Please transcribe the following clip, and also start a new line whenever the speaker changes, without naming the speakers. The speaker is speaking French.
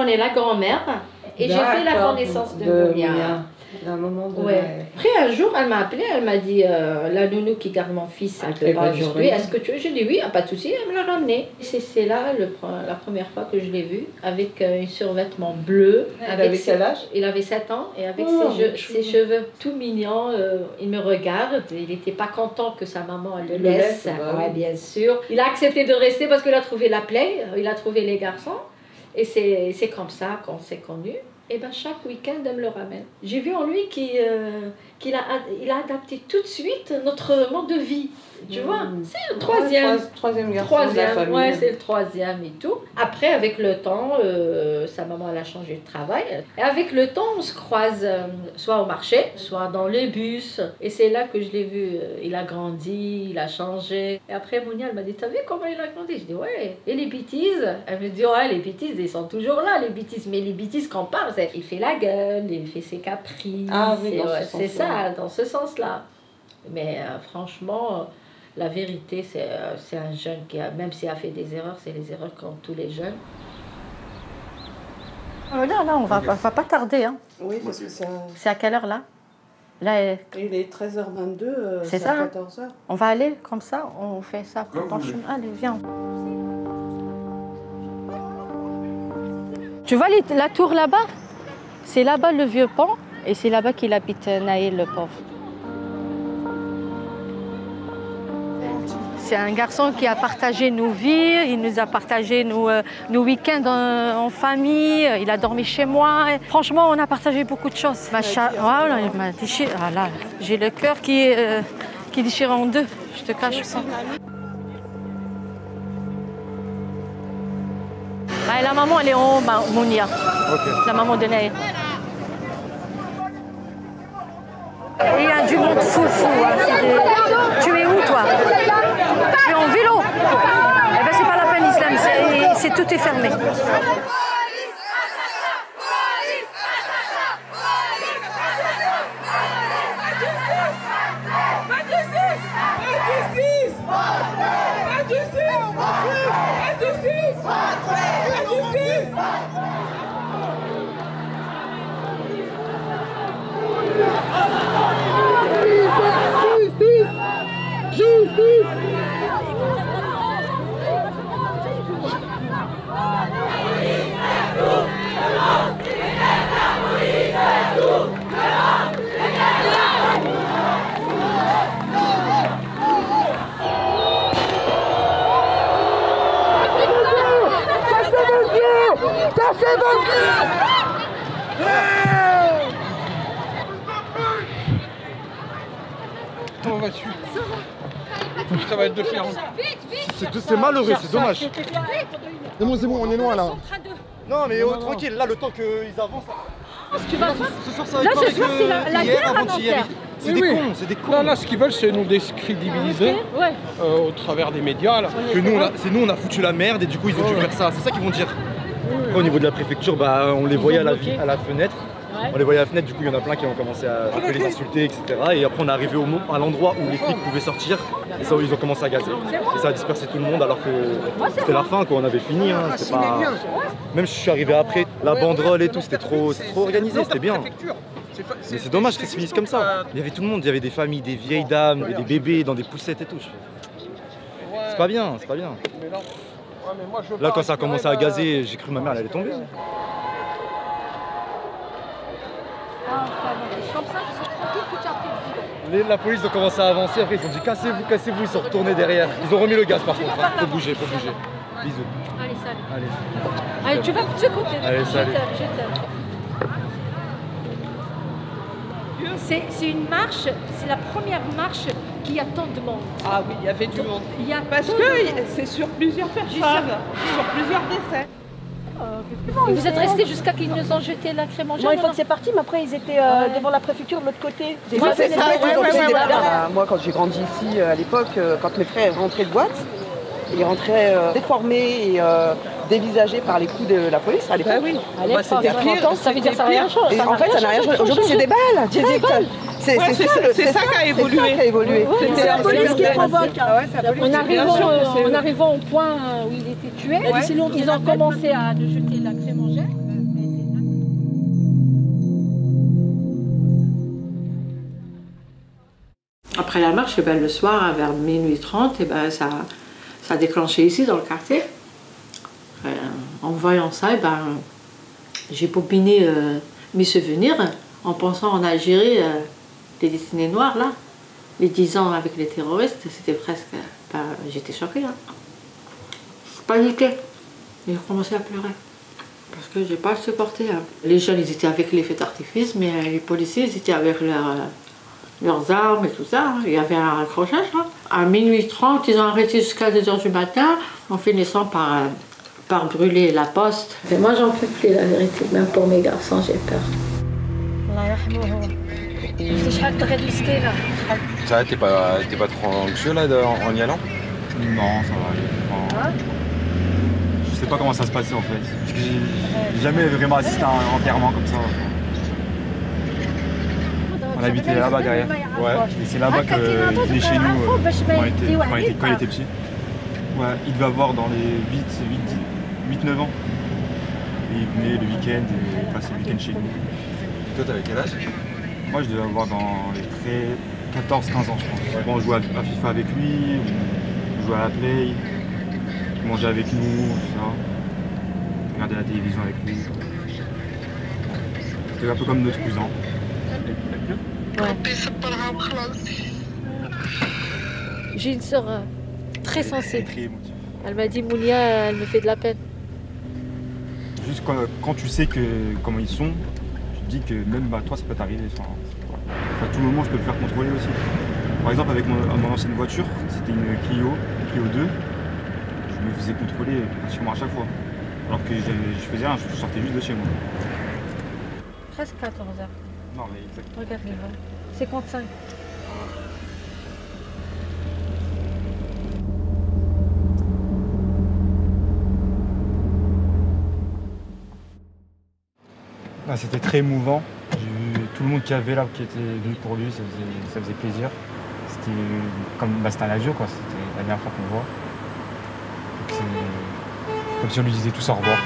prenais la grand-mère et j'ai fait la connaissance de Mounia.
D'un moment de...
Ouais. Après, un jour, elle m'a appelé, elle m'a dit la nounou qui garde mon fils, elle ne peut pas aujourd'hui. Est-ce que tu veux? J'ai dit oui, pas de souci, elle me l'a ramené. C'est là la première fois que je l'ai vu avec un survêtement bleu.
Elle avait quel âge?
Il avait 7 ans et avec ses cheveux tout mignons, il me regarde. Il n'était pas content que sa maman le laisse. Ouais, bien sûr. Il a accepté de rester parce qu'il a trouvé la plaie, il a trouvé les garçons. Et c'est comme ça qu'on s'est connus. Et ben chaque week-end, elle me le ramène. J'ai vu en lui qu'il a adapté tout de suite notre mode de vie. Tu vois, c'est le troisième
garçon de la famille.
Ouais, c'est le troisième et tout. Après, avec le temps, sa maman elle a changé de travail. Et avec le temps, on se croise soit au marché, soit dans les bus. Et c'est là que je l'ai vu. Il a grandi, il a changé. Et après, Mounia, elle m'a dit, t'as vu comment il a grandi? Je dis, ouais. Et les bêtises? Elle me dit, ouais, les bêtises, ils sont toujours là, les bêtises. Mais les bêtises qu'on parle, c'est il fait la gueule, il fait ses caprices.
Ah oui,
c'est ça, dans ce sens-là. Mais franchement... La vérité, c'est un jeune qui, même s'il a fait des erreurs, c'est les erreurs comme tous les jeunes. Là, on va pas tarder. Hein.
Oui, parce que ça...
C'est à quelle heure là? Là,
il est 13h22,
c'est ça,
14h.
On va aller comme ça, on fait ça pour ton chemin. Allez, viens. Tu vois la tour là-bas? C'est là-bas le vieux pont et c'est là-bas qu'il habite Naïl le pauvre. C'est un garçon qui a partagé nos vies, il nous a partagé nos week-ends en famille, il a dormi chez moi. Franchement, on a partagé beaucoup de choses. Voilà, il m'a déchiré. Ah là, j'ai le cœur qui est déchiré en deux, je te cache pas. Ah, la maman, elle est en haut, Mounia. Okay. La maman de Naïl. Il y a du monde fou. Hein. Tu es où, toi? Tu es en vélo? Eh bien, c'est pas la peine, l'islam, tout est fermé.
Comment vas-tu? Ça va être de faire.
C'est malheureux, c'est dommage. C'est bon, on est loin là. Non mais tranquille, là le temps qu'ils avancent.
Ce soir ça va être pareil que hier, avant-hier. C'est des cons, Là, ce qu'ils veulent, c'est nous décrédibiliser au travers des médias. Là.
Que nous, on a foutu la merde et du coup, ils ont dû faire ça. C'est ça qu'ils vont dire. Après, au niveau de la préfecture, on les voyait à la fenêtre. On les voyait à la fenêtre, du coup, il y en a plein qui ont commencé à les insulter, etc. Et après, on est arrivé à l'endroit où les flics pouvaient sortir. Et ça, ils ont commencé à gazer. Et ça a dispersé tout le monde alors que c'était la fin, quoi. On avait fini. Hein. Pas... Même si je suis arrivé après, la banderole et tout, c'était trop organisé, c'était bien. Mais c'est dommage que ça se finisse comme ça. Il y avait tout le monde, il y avait des familles, des vieilles dames, et des bébés dans des poussettes et tout. C'est pas bien, c'est pas bien. Là, quand ça a commencé à gazer, j'ai cru que ma mère elle allait tomber. La police a commencé à avancer, après ils ont dit cassez-vous, cassez-vous, ils sont retournés derrière. Ils ont remis le gaz par contre, hein. Faut bouger. Bisous.
Allez, salut. Allez, tu vas de ce côté.
Allez, salut.
Je t'aime. C'est une marche, c'est la première marche qui a tant de monde.
Ah oui, il y avait du monde. Parce que c'est sur plusieurs personnes, sur plusieurs décès.
Et vous êtes restés jusqu'à qu'ils nous ont jeté la crémogène?
Moi, une fois que c'est parti, mais après, ils étaient devant la préfecture de l'autre côté.
C'est ça,
moi, quand j'ai grandi ici, à l'époque, quand mes frères rentraient de boîte, ils rentraient déformés et dévisagés par les coups de la police à l'époque.
C'était pire.
Ça veut dire que ça n'a rien changé.
En fait, ça n'a rien changé. Aujourd'hui, c'est des balles. C'est ça qui a évolué.
C'est la police qui provoque. En arrivant au point où il était tué, ils ont commencé à nous jeter lacrymogène. Après la marche, et ben, le soir, vers minuit 30, et ben, ça a déclenché ici, dans le quartier. En voyant ça, et ben, j'ai bobiné mes souvenirs en pensant en Algérie, les destinés noirs, là. Les 10 ans avec les terroristes, c'était presque... Ben, j'étais choquée. Hein. Je paniquais. J'ai commencé à pleurer. Parce que j'ai pas supporté. Hein. Les jeunes, ils étaient avec les feux d'artifice, mais les policiers, ils étaient avec leurs armes et tout ça. Hein. Il y avait un accrochage. Hein. À minuit 30, ils ont arrêté jusqu'à 2h du matin, en finissant par brûler la poste. Et moi, j'en peux plus, la vérité. Même pour mes garçons, j'ai peur.
Ça va, t'es pas trop anxieux là en y allant?
Non, ça va aller. Je sais pas comment ça se passait en fait. Parce que j'ai jamais vraiment assisté à un enterrement comme ça. On habitait là-bas derrière. Ouais. Et c'est là-bas qu'il venait chez nous quand il était petit. Ouais, il devait avoir dans les 8-9 ans. Et il venait le week-end et il passait le week-end chez nous.
Et toi, t'avais quel âge?
Moi, je devais avoir dans les 14-15 ans, je pense. Ouais. Bon, on jouait à FIFA avec lui, on jouait à la Play, il mangeait avec nous, tout ça. On regardait la télévision avec lui. C'était un peu comme notre cousin.
Ouais. J'ai une sœur très sensible. Elle m'a dit, Mounia, elle me fait de la peine.
Juste quand tu sais comment ils sont, tu te dis que même toi, ça peut t'arriver. À tout moment, je peux me faire contrôler aussi. Par exemple, avec mon ancienne voiture, c'était une Clio 2, je me faisais contrôler pratiquement à chaque fois. Alors que je faisais rien, je sortais juste de chez moi.
Presque 14h.
Non, mais exactement.
Regarde les vols. 55.
Ah, c'était très émouvant. J'ai vu tout le monde qui avait là, qui était venu pour lui, ça faisait plaisir. C'était c'était un adieu, quoi. C'était la dernière fois qu'on le voit. Donc c'est comme si on lui disait tous au revoir.